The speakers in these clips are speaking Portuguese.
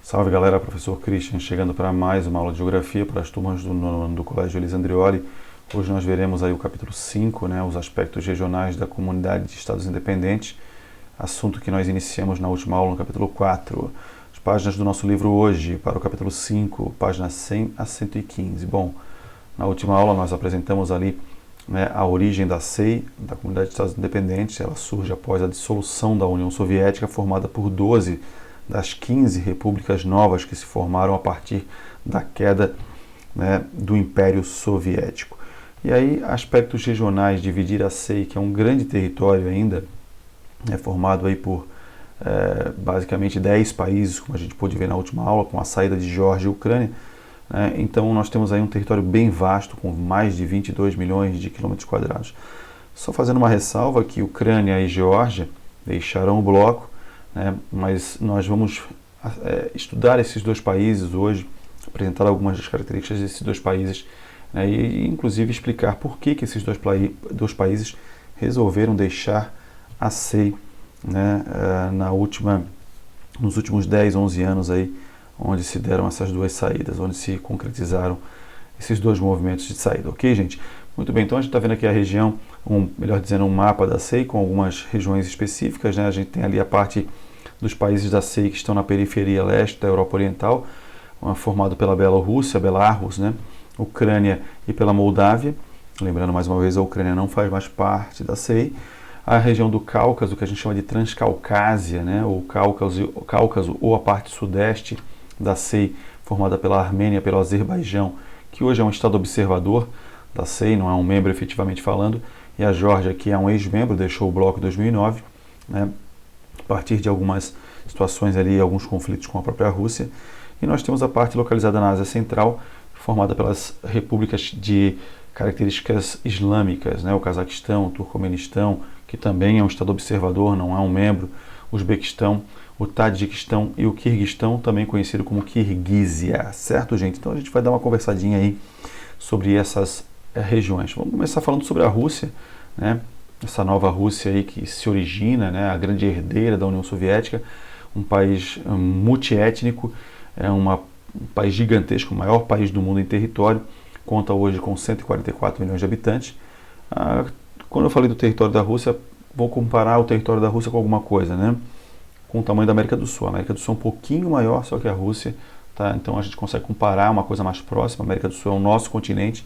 Salve galera, professor Christian, chegando para mais uma aula de Geografia para as turmas do nono ano do Colégio Elis Andrioli. Hoje nós veremos aí o capítulo 5, os aspectos regionais da Comunidade de Estados Independentes, assunto que nós iniciamos na última aula no capítulo 4. As páginas do nosso livro hoje, para o capítulo 5, páginas 100 a 115. Bom, na última aula nós apresentamos ali a origem da CEI, da Comunidade de Estados Independentes. Ela surge após a dissolução da União Soviética, formada por 12 das 15 repúblicas novas que se formaram a partir da queda do Império Soviético. E aí, aspectos regionais, dividir a CEI, que é um grande território ainda, formado aí por basicamente 10 países, como a gente pôde ver na última aula, com a saída de Geórgia e Ucrânia. Então, nós temos aí um território bem vasto, com mais de 22 milhões de quilômetros quadrados. Só fazendo uma ressalva que Ucrânia e Geórgia deixarão o bloco, mas nós vamos estudar esses dois países hoje, apresentar algumas das características desses dois países, e inclusive explicar por que esses dois países resolveram deixar a CEI nos últimos 10, 11 anos aí, onde se deram essas duas saídas, onde se concretizaram esses dois movimentos de saída, ok, gente? Muito bem, então a gente está vendo aqui a região, melhor dizendo, um mapa da CEI com algumas regiões específicas, A gente tem ali a parte dos países da CEI que estão na periferia leste da Europa Oriental, formado pela Bielorrússia, Belarus, Ucrânia e pela Moldávia. Lembrando mais uma vez, a Ucrânia não faz mais parte da CEI. A região do Cáucaso, que a gente chama de Transcaucásia, ou Cáucaso, ou a parte sudeste da CEI, formada pela Armênia, pelo Azerbaijão, que hoje é um estado observador da CEI, não é um membro efetivamente falando, e a Geórgia, que é um ex-membro, deixou o bloco em 2009, a partir de algumas situações ali, alguns conflitos com a própria Rússia. E nós temos a parte localizada na Ásia Central, formada pelas repúblicas de características islâmicas, o Cazaquistão, o Turcomenistão, que também é um estado observador, não é um membro, o Uzbequistão, o Tadiquistão e o Quirguistão, também conhecido como Quirguízia, certo, gente? Então a gente vai dar uma conversadinha aí sobre essas regiões. Vamos começar falando sobre a Rússia, essa nova Rússia aí que se origina, a grande herdeira da União Soviética, um país multiétnico, um país gigantesco, o maior país do mundo em território, conta hoje com 144 milhões de habitantes. Quando eu falei do território da Rússia, vou comparar o território da Rússia com alguma coisa, com o tamanho da América do Sul. A América do Sul é um pouquinho maior só que a Rússia, então a gente consegue comparar uma coisa mais próxima. A América do Sul é o nosso continente,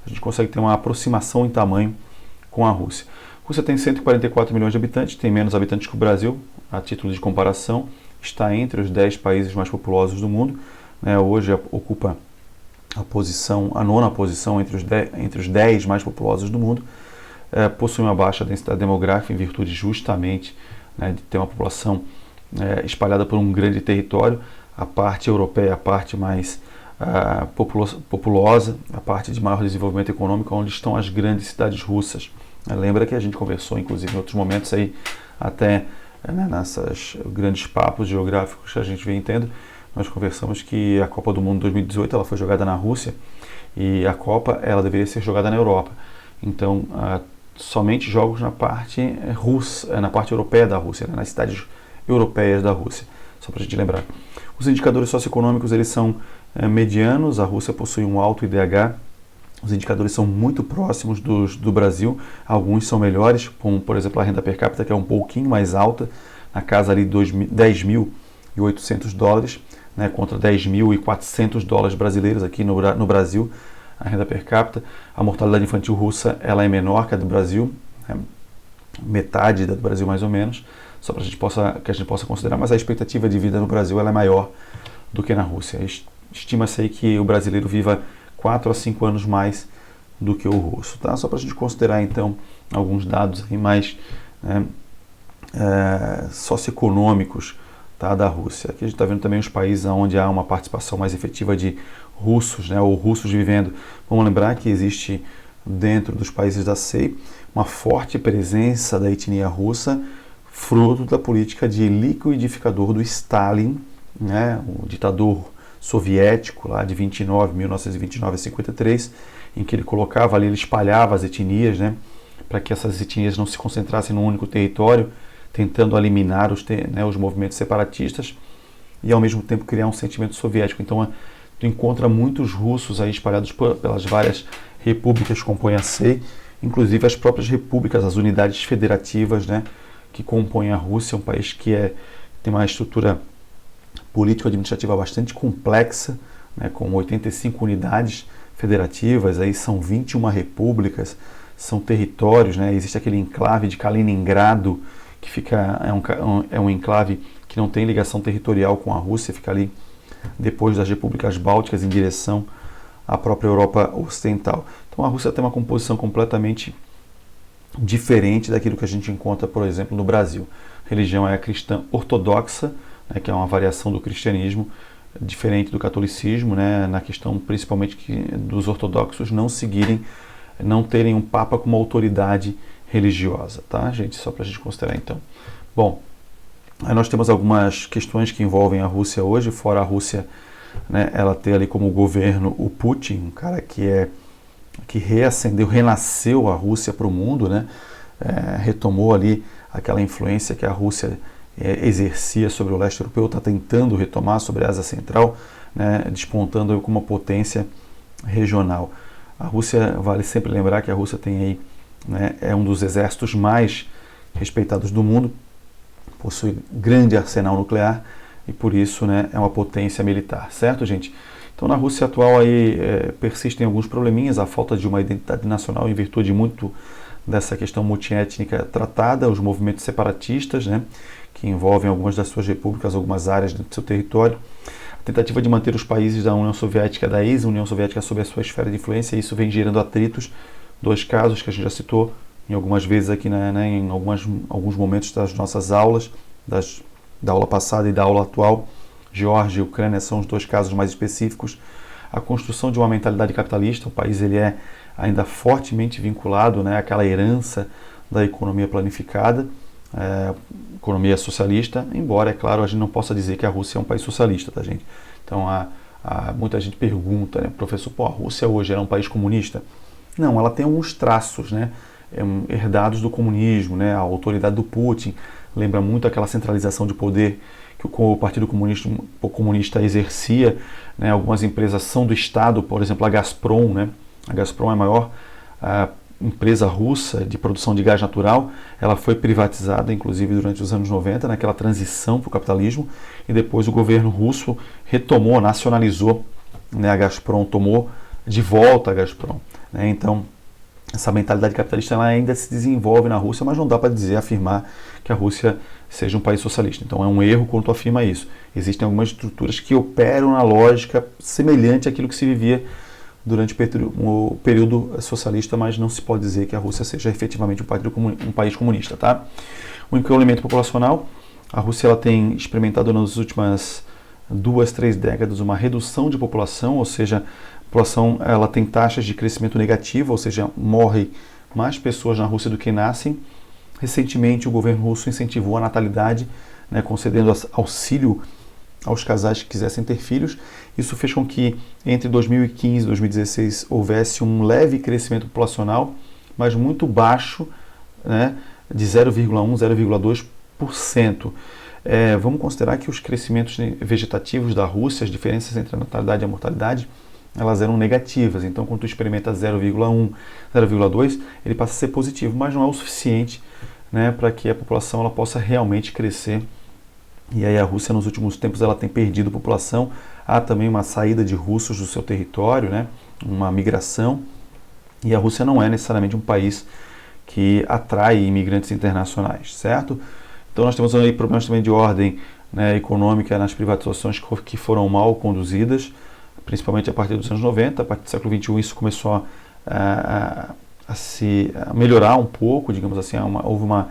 a gente consegue ter uma aproximação em tamanho com a Rússia. A Rússia tem 144 milhões de habitantes, tem menos habitantes que o Brasil, a título de comparação, está entre os 10 países mais populosos do mundo, hoje ocupa a nona posição entre os 10 mais populosos do mundo, possui uma baixa densidade demográfica em virtude justamente de ter uma população espalhada por um grande território. A parte europeia, a parte mais populosa, a parte de maior desenvolvimento econômico, onde estão as grandes cidades russas. Lembra que a gente conversou, inclusive, em outros momentos aí, até nesses grandes papos geográficos que a gente vem tendo, nós conversamos que a Copa do Mundo 2018 ela foi jogada na Rússia e a Copa ela deveria ser jogada na Europa. Então, somente jogos na parte russa, na parte europeia da Rússia, nas cidades europeias da Rússia, só para a gente lembrar. Os indicadores socioeconômicos eles são medianos, a Rússia possui um alto IDH, os indicadores são muito próximos do Brasil, alguns são melhores, como por exemplo a renda per capita, que é um pouquinho mais alta, na casa ali de $10.800, contra $10.400 brasileiros aqui no Brasil, a renda per capita. A mortalidade infantil russa ela é menor que a do Brasil, metade da do Brasil mais ou menos, só para que a gente possa considerar, mas a expectativa de vida no Brasil ela é maior do que na Rússia. Estima-se aí que o brasileiro viva 4 a 5 anos mais do que o russo, tá? Só para a gente considerar então alguns dados aí mais socioeconômicos, da Rússia. Aqui a gente está vendo também os países onde há uma participação mais efetiva de russos, ou russos vivendo. Vamos lembrar que existe dentro dos países da CEI uma forte presença da etnia russa, fruto da política de liquidificador do Stalin, o ditador soviético lá de 1929 a 53, em que ele colocava ali, ele espalhava as etnias, para que essas etnias não se concentrassem num único território, tentando eliminar os movimentos separatistas. e ao mesmo tempo criar um sentimento soviético. Então tu encontra muitos russos aí espalhados pelas várias repúblicas que compõem a SEI, inclusive as próprias repúblicas, as unidades federativas, né, que compõem a Rússia, um país que tem uma estrutura político-administrativa bastante complexa, né, com 85 unidades federativas, aí são 21 repúblicas, são territórios, né, existe aquele enclave de Kaliningrado, que é um enclave que não tem ligação territorial com a Rússia, fica ali depois das repúblicas bálticas em direção à própria Europa Ocidental. Então a Rússia tem uma composição completamente diferente daquilo que a gente encontra, por exemplo, no Brasil. A religião é a cristã ortodoxa, né, que é uma variação do cristianismo, diferente do catolicismo, né, na questão principalmente dos ortodoxos não terem um papa como autoridade religiosa, tá, gente? Só para a gente considerar então. Bom, aí nós temos algumas questões que envolvem a Rússia hoje, fora a Rússia, né, ela ter ali como governo o Putin, um cara que renasceu a Rússia para o mundo, né, retomou ali aquela influência que a Rússia exercia sobre o leste europeu, está tentando retomar sobre a Ásia Central, né, despontando como uma potência regional. A Rússia, vale sempre lembrar que a Rússia tem aí, né, é um dos exércitos mais respeitados do mundo, possui grande arsenal nuclear e por isso, né, é uma potência militar, certo, gente? Então na Rússia atual aí persistem alguns probleminhas, a falta de uma identidade nacional em virtude muito dessa questão multiétnica tratada, os movimentos separatistas, né, que envolvem algumas das suas repúblicas, algumas áreas do seu território, a tentativa de manter os países da União Soviética, da ex-União Soviética, sob a sua esfera de influência, e isso vem gerando atritos, dois casos que a gente já citou em algumas vezes aqui, né, em alguns momentos das nossas aulas, da aula passada e da aula atual. Geórgia e Ucrânia são os dois casos mais específicos. A construção de uma mentalidade capitalista, o país ele é ainda fortemente vinculado, né, àquela herança da economia planificada, economia socialista, embora, é claro, a gente não possa dizer que a Rússia é um país socialista, tá, gente? Então, muita gente pergunta, né, professor, a Rússia hoje é um país comunista? Não, ela tem alguns traços, né, herdados do comunismo, né, a autoridade do Putin lembra muito aquela centralização de poder que o Partido Comunista exercia, né, algumas empresas são do Estado, por exemplo, a Gazprom, né, a Gazprom é a maior empresa russa de produção de gás natural, ela foi privatizada, inclusive, durante os anos 90, naquela transição para o capitalismo, e depois o governo russo retomou, nacionalizou, né, a Gazprom, tomou de volta a Gazprom, né, então essa mentalidade capitalista ela ainda se desenvolve na Rússia, mas não dá para afirmar que a Rússia seja um país socialista. Então é um erro quando tu afirma isso. Existem algumas estruturas que operam na lógica semelhante àquilo que se vivia durante o período socialista, mas não se pode dizer que a Rússia seja efetivamente um país comunista, tá? O encolhimento populacional, a Rússia ela tem experimentado nas últimas 2, 3 décadas uma redução de população, ou seja, a população ela tem taxas de crescimento negativo, ou seja, morre mais pessoas na Rússia do que nascem. Recentemente o governo russo incentivou a natalidade, né, concedendo auxílio aos casais que quisessem ter filhos. Isso fez com que entre 2015 e 2016 houvesse um leve crescimento populacional, mas muito baixo, né, de 0,1%, 0,2%. Vamos considerar que os crescimentos vegetativos da Rússia, as diferenças entre a natalidade e a mortalidade, elas eram negativas. Então, quando tu experimenta 0,1, 0,2, ele passa a ser positivo, mas não é o suficiente, né, para que a população ela possa realmente crescer. E aí a Rússia, nos últimos tempos, ela tem perdido população. Há também uma saída de russos do seu território, né, uma migração. E a Rússia não é necessariamente um país que atrai imigrantes internacionais, certo? Então nós temos aí problemas também de ordem, né, econômica nas privatizações que foram mal conduzidas, principalmente a partir dos anos 90, a partir do século XXI isso começou a melhorar um pouco, digamos assim, houve uma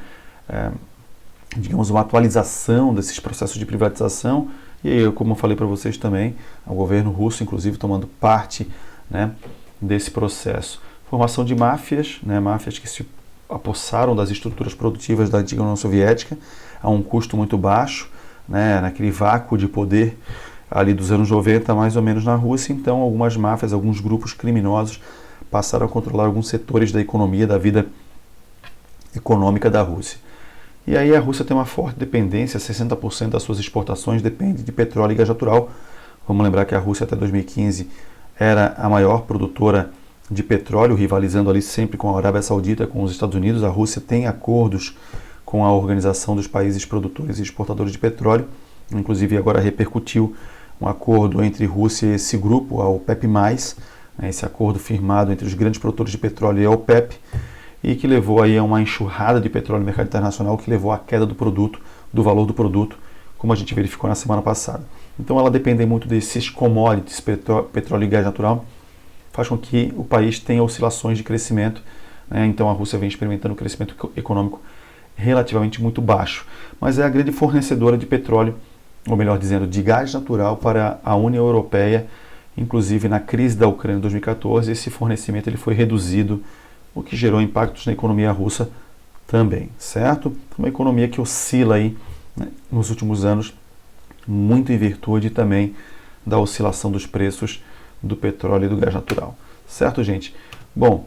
atualização desses processos de privatização, e aí, como eu falei para vocês também, o governo russo, inclusive, tomando parte, né, desse processo. Formação de máfias, né, máfias que se apossaram das estruturas produtivas da antiga União Soviética a um custo muito baixo, né, naquele vácuo de poder ali dos anos 90, mais ou menos na Rússia. Então algumas máfias, alguns grupos criminosos passaram a controlar alguns setores da economia, da vida econômica da Rússia. E aí a Rússia tem uma forte dependência, 60% das suas exportações depende de petróleo e gás natural. Vamos lembrar que a Rússia até 2015 era a maior produtora de petróleo, rivalizando ali sempre com a Arábia Saudita, com os Estados Unidos. A Rússia tem acordos com a Organização dos Países Produtores e Exportadores de Petróleo, inclusive agora repercutiu um acordo entre Rússia e esse grupo, a OPEP+, esse acordo firmado entre os grandes produtores de petróleo e a OPEP, e que levou aí a uma enxurrada de petróleo no mercado internacional, que levou à queda do produto, do valor do produto, como a gente verificou na semana passada. Então ela depende muito desses commodities, petróleo e gás natural, faz com que o país tenha oscilações de crescimento, né? Então a Rússia vem experimentando um crescimento econômico relativamente muito baixo, mas é a grande fornecedora de petróleo, ou melhor dizendo, de gás natural para a União Europeia. Inclusive na crise da Ucrânia em 2014, esse fornecimento ele foi reduzido, o que gerou impactos na economia russa também, certo? Uma economia que oscila aí, né, nos últimos anos, muito em virtude também da oscilação dos preços do petróleo e do gás natural, certo, gente? Bom,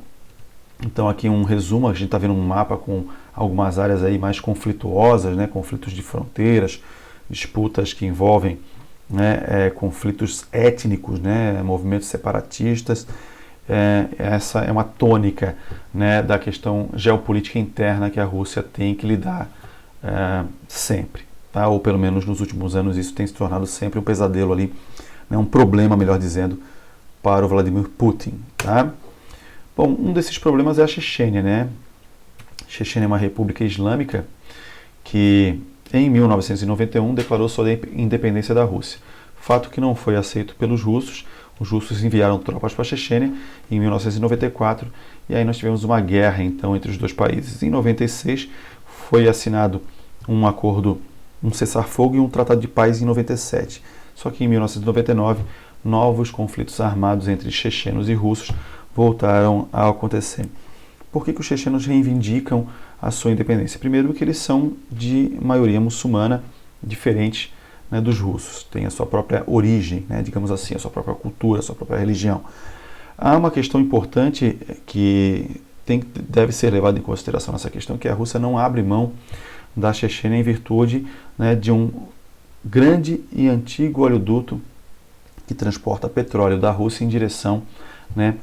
então aqui um resumo, a gente está vendo um mapa com algumas áreas aí mais conflituosas, né, conflitos de fronteiras, disputas que envolvem, né, conflitos étnicos, né, movimentos separatistas. Essa é uma tônica, né, da questão geopolítica interna que a Rússia tem que lidar sempre, tá? Ou pelo menos nos últimos anos isso tem se tornado sempre um pesadelo ali, né, um problema, melhor dizendo, para o Vladimir Putin, tá? Bom, um desses problemas é a Chechênia, né? Chechênia é uma república islâmica que em 1991 declarou sua independência da Rússia, fato que não foi aceito pelos russos. Os russos enviaram tropas para a Chechênia em 1994 e aí nós tivemos uma guerra então entre os dois países. Em 96 foi assinado um acordo, um cessar-fogo e um tratado de paz em 97. Só que em 1999 novos conflitos armados entre chechenos e russos voltaram a acontecer. Por que os chechenos reivindicam a sua independência? Primeiro, porque eles são de maioria muçulmana, diferente, né, dos russos. Tem a sua própria origem, né, digamos assim, a sua própria cultura, a sua própria religião. Há uma questão importante que deve ser levada em consideração nessa questão, que a Rússia não abre mão da Chechênia em virtude, né, de um grande e antigo oleoduto que transporta petróleo da Rússia em direção, né,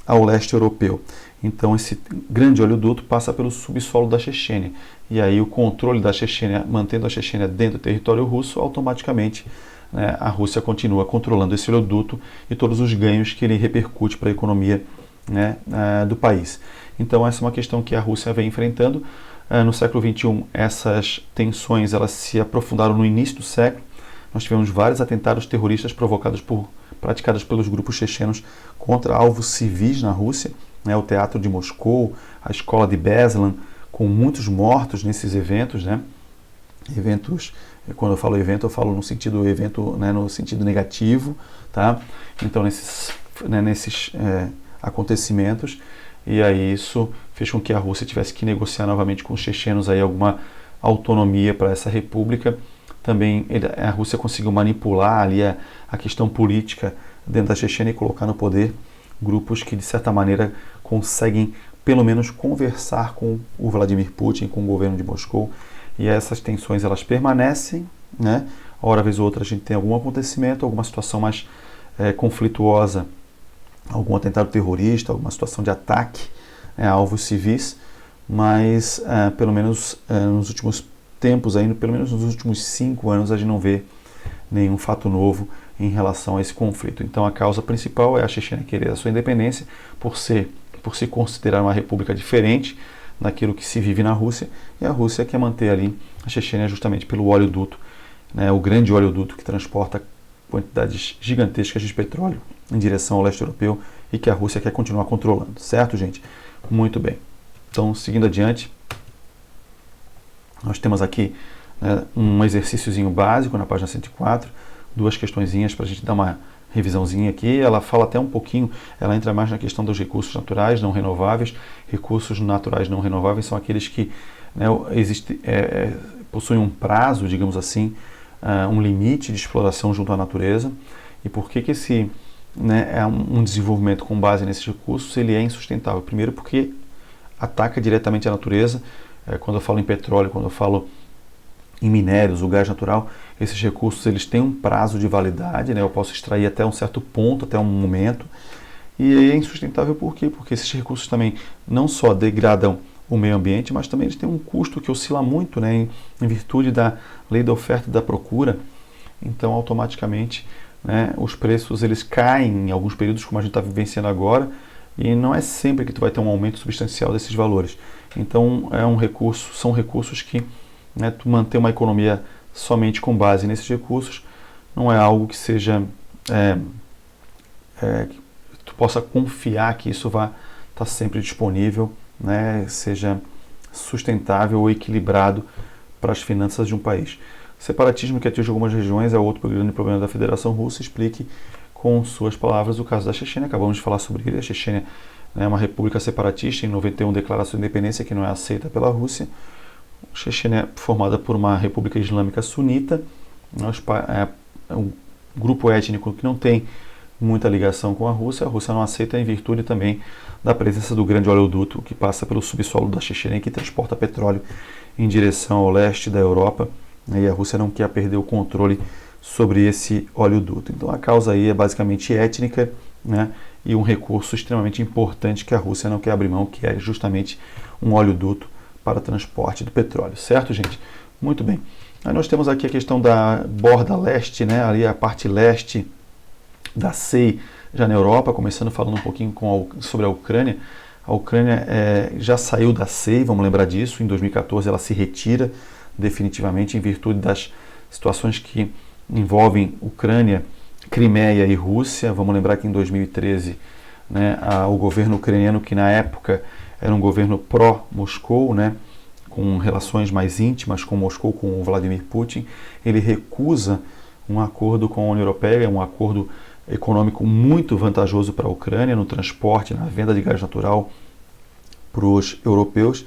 ao leste europeu. Então esse grande oleoduto passa pelo subsolo da Chechênia. E aí o controle da Chechênia, mantendo a Chechênia dentro do território russo, automaticamente, né, a Rússia continua controlando esse oleoduto e todos os ganhos que ele repercute para a economia, né, do país. Então essa é uma questão que a Rússia vem enfrentando. No século XXI, essas tensões elas se aprofundaram no início do século. Nós tivemos vários atentados terroristas praticados pelos grupos chechenos contra alvos civis na Rússia, né, o Teatro de Moscou, a Escola de Beslan, com muitos mortos nesses eventos, né? Eventos, quando eu falo evento, eu falo no sentido evento, né, no sentido negativo, tá? Então nesses acontecimentos, e aí isso fez com que a Rússia tivesse que negociar novamente com os chechenos aí alguma autonomia para essa república. Também a Rússia conseguiu manipular ali a questão política dentro da Chechênia e colocar no poder grupos que, de certa maneira, conseguem, pelo menos, conversar com o Vladimir Putin, com o governo de Moscou. E essas tensões, elas permanecem, né? Hora vez ou outra a gente tem algum acontecimento, alguma situação mais conflituosa, algum atentado terrorista, alguma situação de ataque a alvos civis, mas, pelo menos nos últimos tempos, ainda, pelo menos nos últimos 5 anos, a gente não vê nenhum fato novo em relação a esse conflito. Então a causa principal é a Chechênia querer a sua independência por se considerar uma república diferente daquilo que se vive na Rússia, e a Rússia quer manter ali a Chechênia justamente pelo oleoduto, né, o grande oleoduto que transporta quantidades gigantescas de petróleo em direção ao leste europeu e que a Rússia quer continuar controlando, certo, gente? Muito bem. Então, seguindo adiante, nós temos aqui, né, um exercíciozinho básico na página 104, 2 questõezinhas para a gente dar uma revisãozinha aqui. Ela fala até um pouquinho, ela entra mais na questão dos recursos naturais não renováveis. Recursos naturais não renováveis são aqueles que, né, possuem um prazo, digamos assim, um limite de exploração junto à natureza. E por que esse, né, é um desenvolvimento com base nesses recursos ele é insustentável? Primeiro porque ataca diretamente a natureza, quando eu falo em petróleo, quando eu falo em minérios, o gás natural, esses recursos eles têm um prazo de validade, né? Eu posso extrair até um certo ponto, até um momento, e é insustentável por quê? Porque esses recursos também não só degradam o meio ambiente, mas também eles têm um custo que oscila muito, né? Em virtude da lei da oferta e da procura. Então, automaticamente, né, os preços eles caem em alguns períodos, como a gente está vivenciando agora, e não é sempre que tu vai ter um aumento substancial desses valores. Então, são recursos que, né, tu manter uma economia somente com base nesses recursos não é algo que seja que tu possa confiar que isso vai estar sempre disponível, né, seja sustentável ou equilibrado para as finanças de um país. O separatismo que atinge algumas regiões é outro grande problema da Federação Russa. Explique com suas palavras o caso da Chechênia. Acabamos de falar sobre ele. A Chechênia é uma república separatista, em 91 declaração de independência que não é aceita pela Rússia. A Chechênia é formada por uma república islâmica sunita, um grupo étnico que não tem muita ligação com a Rússia não aceita em virtude também da presença do grande oleoduto que passa pelo subsolo da Chechênia e que transporta petróleo em direção ao leste da Europa, e a Rússia não quer perder o controle sobre esse oleoduto. Então a causa aí é basicamente étnica, né, e um recurso extremamente importante que a Rússia não quer abrir mão, que é justamente um oleoduto para o transporte do petróleo, certo, gente? Muito bem. Aí nós temos aqui a questão da borda leste, né, ali a parte leste da CEI, já na Europa, começando falando um pouquinho sobre a Ucrânia. A Ucrânia já saiu da CEI, vamos lembrar disso, em 2014 ela se retira definitivamente em virtude das situações que envolvem Ucrânia, Crimeia e Rússia. Vamos lembrar que em 2013, né, o governo ucraniano, que na época era um governo pró-Moscou, né, com relações mais íntimas com Moscou, com o Vladimir Putin, ele recusa um acordo com a União Europeia, um acordo econômico muito vantajoso para a Ucrânia, no transporte, na venda de gás natural para os europeus.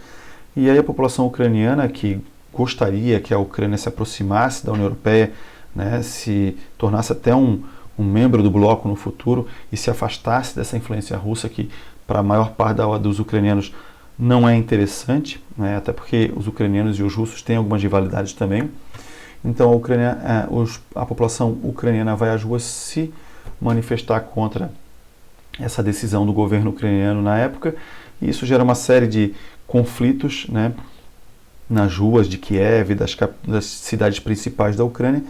E aí a população ucraniana, que gostaria que a Ucrânia se aproximasse da União Europeia, né, se tornasse até um membro do bloco no futuro e se afastasse dessa influência russa, que para a maior parte dos ucranianos não é interessante, né, até porque os ucranianos e os russos têm algumas rivalidades também. Então a população ucraniana vai às ruas se manifestar contra essa decisão do governo ucraniano na época, e isso gera uma série de conflitos, né, nas ruas de Kiev, das cidades principais da Ucrânia,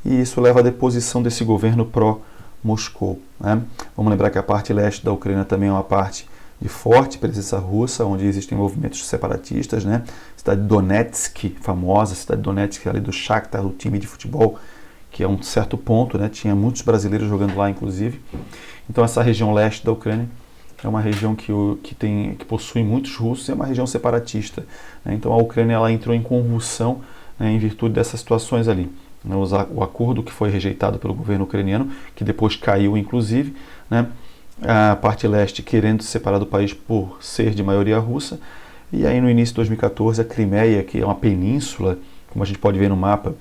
e isso leva à deposição desse governo pró-Moscou, né? Vamos lembrar que a parte leste da Ucrânia também é uma parte de forte presença russa, onde existem movimentos separatistas, né? Cidade de Donetsk, famosa, cidade de Donetsk, ali do Shakhtar, do time de futebol, que é um certo ponto, né? Tinha muitos brasileiros jogando lá, inclusive. Então essa região leste da Ucrânia é uma região que possui muitos russos, é uma região separatista, né? Então a Ucrânia ela entrou em convulsão, né, em virtude dessas situações ali. O acordo que foi rejeitado pelo governo ucraniano, que depois caiu inclusive, né? A parte leste querendo se separar do país por ser de maioria russa, e aí no início de 2014 a Crimeia, que é uma península, como a gente pode ver no mapa,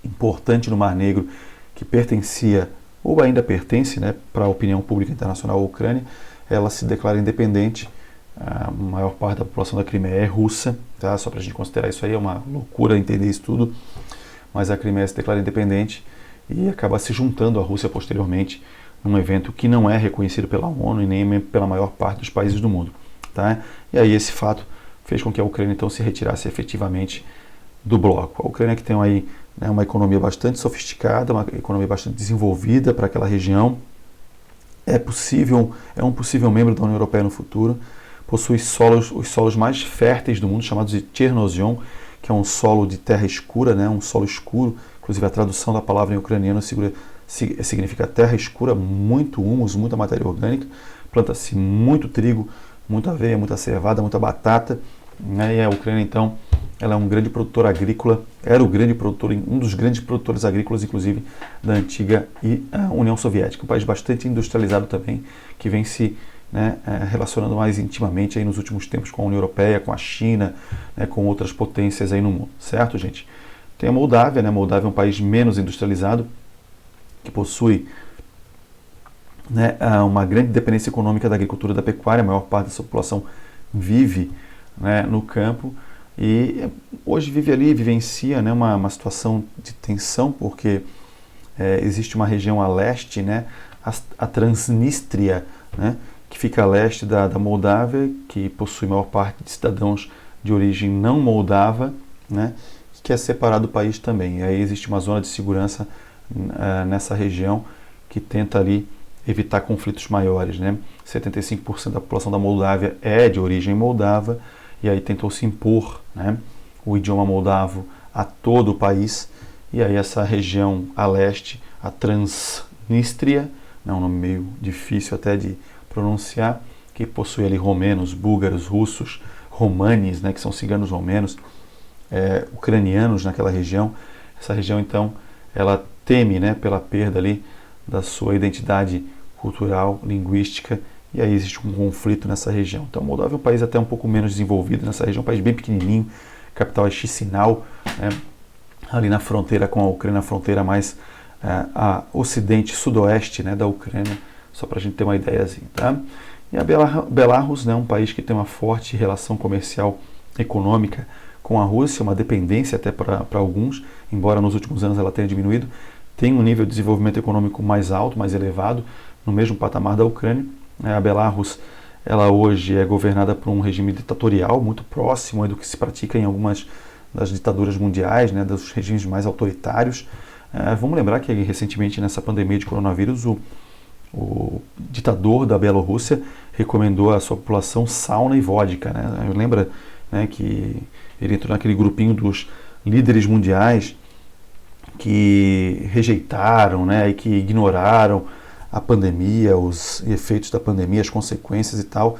importante no Mar Negro, que pertencia, ou ainda pertence, né, para a opinião pública internacional à Ucrânia, ela se declara independente. A maior parte da população da Crimeia é russa, tá? Só para a gente considerar isso aí, é uma loucura entender isso tudo, mas a Crimeia se declara independente e acaba se juntando à Rússia posteriormente, num evento que não é reconhecido pela ONU e nem pela maior parte dos países do mundo, tá? E aí esse fato fez com que a Ucrânia então se retirasse efetivamente do bloco. A Ucrânia que tem aí, né, uma economia bastante sofisticada, uma economia bastante desenvolvida para aquela região, é um possível membro da União Europeia no futuro, possui os solos mais férteis do mundo, chamados de Chernozion, que é um solo de terra escura, né, um solo escuro, inclusive a tradução da palavra em ucraniano significa terra escura, muito humus, muita matéria orgânica, planta-se muito trigo, muita aveia, muita cevada, muita batata, né, e a Ucrânia então ela é um grande produtor agrícola, era um dos grandes produtores agrícolas, inclusive, da antiga União Soviética, um país bastante industrializado também, que vem se, né, relacionando mais intimamente aí nos últimos tempos com a União Europeia, com a China, né, com outras potências aí no mundo, certo, gente? Tem a Moldávia, né? A Moldávia é um país menos industrializado, que possui, né, uma grande dependência econômica da agricultura e da pecuária, a maior parte da sua população vive, né, no campo, e hoje vive ali, vivencia, né, uma situação de tensão, porque existe uma região a leste, né, a Transnistria, né, que fica a leste da Moldávia, que possui maior parte de cidadãos de origem não moldava, né, que é separado do país também. E aí existe uma zona de segurança nessa região que tenta ali evitar conflitos maiores, né? 75% da população da Moldávia é de origem moldava, e aí tentou se impor, né, o idioma moldavo a todo o país, e aí essa região a leste, a Transnistria, é um nome meio difícil até de pronunciar, que possui ali romenos, búlgaros, russos, romanes, né, que são ciganos romenos, ucranianos naquela região. Essa região, então, ela teme, né, pela perda ali da sua identidade cultural, linguística, e aí existe um conflito nessa região. Então, a Moldávia é um país até um pouco menos desenvolvido nessa região, um país bem pequenininho, a capital é Chisinau, né, ali na fronteira com a Ucrânia, a fronteira mais a ocidente, sudoeste, né, da Ucrânia, só para a gente ter uma ideiazinha, tá? E a Belarus, né, um país que tem uma forte relação comercial econômica com a Rússia, uma dependência até para alguns, embora nos últimos anos ela tenha diminuído, tem um nível de desenvolvimento econômico mais alto, mais elevado, no mesmo patamar da Ucrânia. A Belarus, ela hoje é governada por um regime ditatorial muito próximo do que se pratica em algumas das ditaduras mundiais, né, dos regimes mais autoritários. Vamos lembrar que recentemente nessa pandemia de coronavírus, o ditador da Bielorrússia recomendou à sua população sauna e vodka, né? Lembra, né, que ele entrou naquele grupinho dos líderes mundiais que rejeitaram, né, e que ignoraram a pandemia, os efeitos da pandemia, as consequências e tal.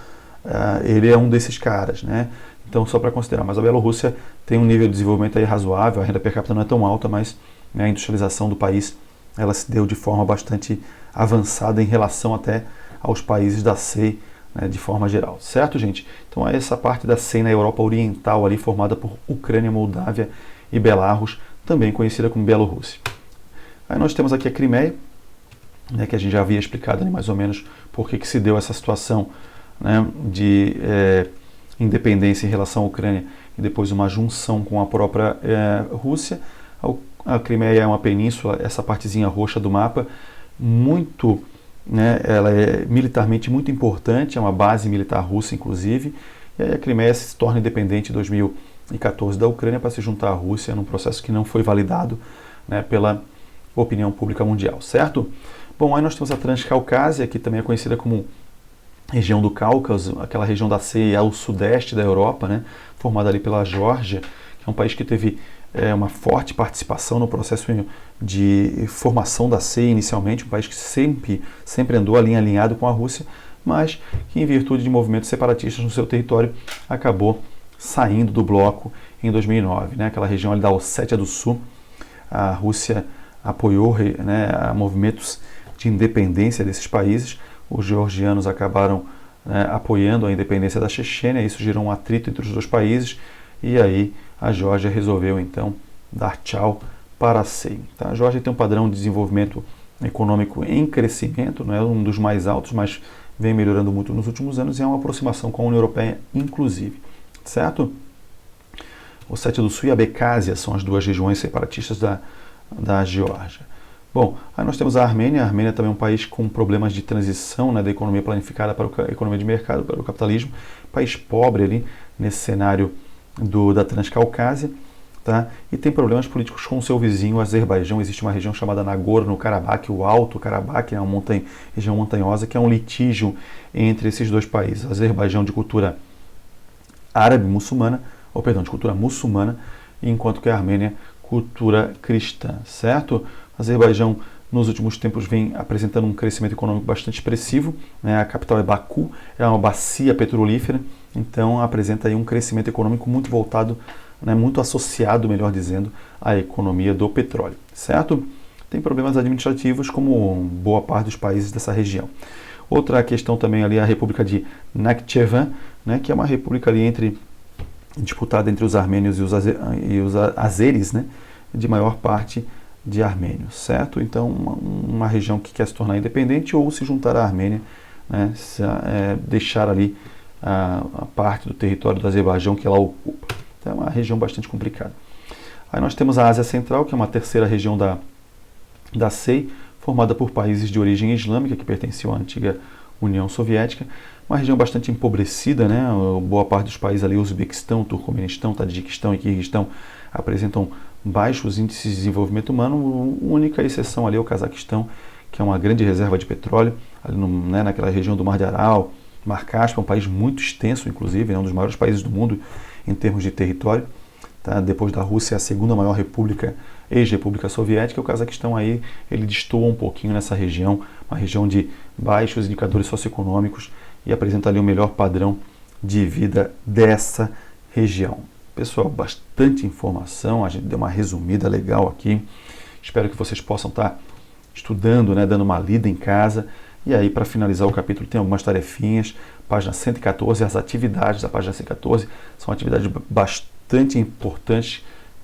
Ele é um desses caras, né? Então, só para considerar. Mas a Bielorrússia tem um nível de desenvolvimento aí razoável, a renda per capita não é tão alta, mas, né, a industrialização do país ela se deu de forma bastante avançada em relação até aos países da CEI, né, de forma geral. Certo, gente? Então, essa parte da CEI na Europa Oriental, ali formada por Ucrânia, Moldávia e Belarus, também conhecida como Bielorrússia. Aí nós temos aqui a Crimeia, né, que a gente já havia explicado ali mais ou menos por que se deu essa situação, né, de independência em relação à Ucrânia e depois uma junção com a própria Rússia. A Crimeia é uma península, essa partezinha roxa do mapa, muito, né, ela é militarmente muito importante, é uma base militar russa, inclusive, e aí a Crimeia se torna independente em 2014 da Ucrânia para se juntar à Rússia num processo que não foi validado, né, pela opinião pública mundial, certo? Bom, aí nós temos a Transcaucásia, que também é conhecida como região do Cáucaso, aquela região da CEI ao sudeste da Europa, né, formada ali pela Geórgia, que é um país que teve uma forte participação no processo de formação da CEI inicialmente, um país que sempre andou alinhado com a Rússia, mas que em virtude de movimentos separatistas no seu território acabou saindo do bloco em 2009. Né? Aquela região ali da Ossétia do Sul, a Rússia apoiou, né, movimentos de independência desses países, os georgianos acabaram, né, apoiando a independência da Chechênia, isso gerou um atrito entre os dois países, e aí a Geórgia resolveu então dar tchau para a CEI. Tá? A Geórgia tem um padrão de desenvolvimento econômico em crescimento, não é um dos mais altos, mas vem melhorando muito nos últimos anos e é uma aproximação com a União Europeia, inclusive. Certo? Ossétia do Sul e a Abecásia são as duas regiões separatistas da Geórgia. Bom, aí nós temos a Armênia. A Armênia também é um país com problemas de transição, né, da economia planificada para a economia de mercado, para o capitalismo. País pobre ali nesse cenário da Transcaucásia, tá? E tem problemas políticos com o seu vizinho, o Azerbaijão. Existe uma região chamada Nagorno-Karabakh, o Alto Karabakh, é uma região montanhosa, que é um litígio entre esses dois países. O Azerbaijão de cultura árabe-muçulmana, de cultura muçulmana, enquanto que a Armênia, cultura cristã, certo? O Azerbaijão, nos últimos tempos, vem apresentando um crescimento econômico bastante expressivo, né? A capital é Baku, é uma bacia petrolífera, então apresenta aí um crescimento econômico muito voltado, né, muito associado, melhor dizendo, à economia do petróleo, certo? Tem problemas administrativos como boa parte dos países dessa região. Outra questão também ali é a República de Nakhchivan, né, que é uma república ali disputada entre os armênios e os azeres, né, de maior parte de armênios, certo? Então, uma região que quer se tornar independente ou se juntar à Armênia, né, deixar ali a parte do território do Azerbaijão que ela ocupa, Então é uma região bastante complicada. Aí nós temos a Ásia Central, que é uma terceira região da SEI, formada por países de origem islâmica, que pertenciam à antiga União Soviética, uma região bastante empobrecida, né? Boa parte dos países ali, Uzbequistão, Turcomenistão, Tadiquistão e Quirguistão, apresentam baixos índices de desenvolvimento humano, única exceção ali é o Cazaquistão, que é uma grande reserva de petróleo, ali né, naquela região do Mar de Aral, Mar Cáspio, é um país muito extenso, inclusive, é um dos maiores países do mundo em termos de território. Tá? Depois da Rússia, é a segunda maior república, ex-república soviética. O Cazaquistão aí, ele destoa um pouquinho nessa região, uma região de baixos indicadores socioeconômicos e apresenta ali o melhor padrão de vida dessa região. Pessoal, bastante informação, a gente deu uma resumida legal aqui. Espero que vocês possam estar estudando, né, dando uma lida em casa. E aí, para finalizar o capítulo, tem algumas tarefinhas. Página 114, as atividades da página 114 são atividades bastante importantes,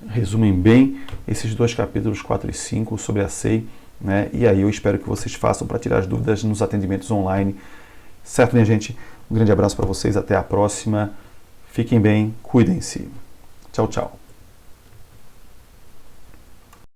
resumem bem esses dois capítulos 4 e 5 sobre a SEI, né? E aí eu espero que vocês façam para tirar as dúvidas nos atendimentos online. Certo, minha gente? Um grande abraço para vocês, até a próxima. Fiquem bem, cuidem-se. Tchau, tchau.